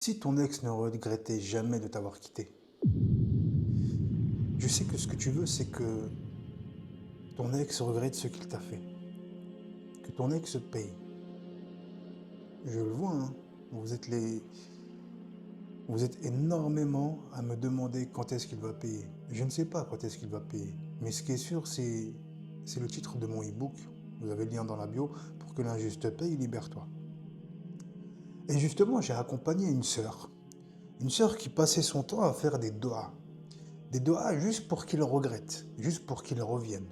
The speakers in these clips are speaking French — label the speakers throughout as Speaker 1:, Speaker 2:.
Speaker 1: Si ton ex ne regrettait jamais de t'avoir quitté, je sais que ce que tu veux, c'est que ton ex regrette ce qu'il t'a fait, que ton ex paye. Je le vois, hein. Vous êtes les... Vous êtes énormément à me demander quand est-ce qu'il va payer. Je ne sais pas quand est-ce qu'il va payer, mais ce qui est sûr, c'est le titre de mon e-book. Vous avez le lien dans la bio pour que l'injuste paye, libère-toi. Et justement, j'ai accompagné une sœur qui passait son temps à faire des doigts juste pour qu'il regrette, juste pour qu'il revienne.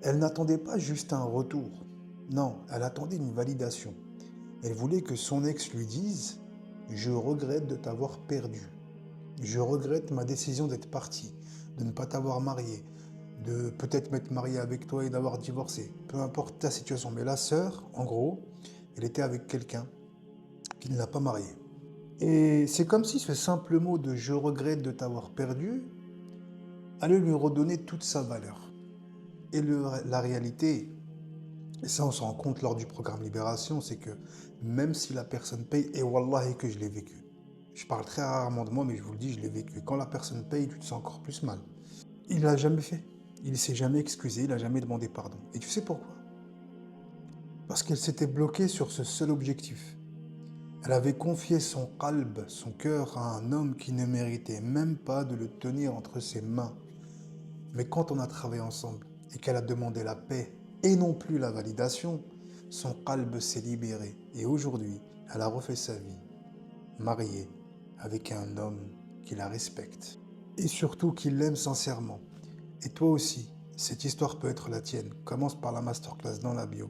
Speaker 1: Elle n'attendait pas juste un retour. Non, elle attendait une validation. Elle voulait que son ex lui dise: je regrette de t'avoir perdu. Je regrette ma décision d'être parti, de ne pas t'avoir marié, de peut-être m'être marié avec toi et d'avoir divorcé. Peu importe ta situation. Mais la sœur, en gros, elle était avec quelqu'un qui ne l'a pas marié. Et c'est comme si ce simple mot de je regrette de t'avoir perdu allait lui redonner toute sa valeur. Et la réalité, et ça, on se rend compte lors du programme Libération, c'est que même si la personne paye, et wallahi que je l'ai vécu, je parle très rarement de moi, mais je vous le dis, je l'ai vécu. Quand la personne paye, tu te sens encore plus mal. Il l'a jamais fait. Il s'est jamais excusé, il n'a jamais demandé pardon. Et tu sais pourquoi? Parce qu'elle s'était bloquée sur ce seul objectif. Elle avait confié son qalb, son cœur, à un homme qui ne méritait même pas de le tenir entre ses mains. Mais quand on a travaillé ensemble et qu'elle a demandé la paix et non plus la validation, son qalb s'est libéré et aujourd'hui, elle a refait sa vie, mariée avec un homme qui la respecte et surtout qui l'aime sincèrement. Et toi aussi, cette histoire peut être la tienne. Commence par la masterclass dans la bio.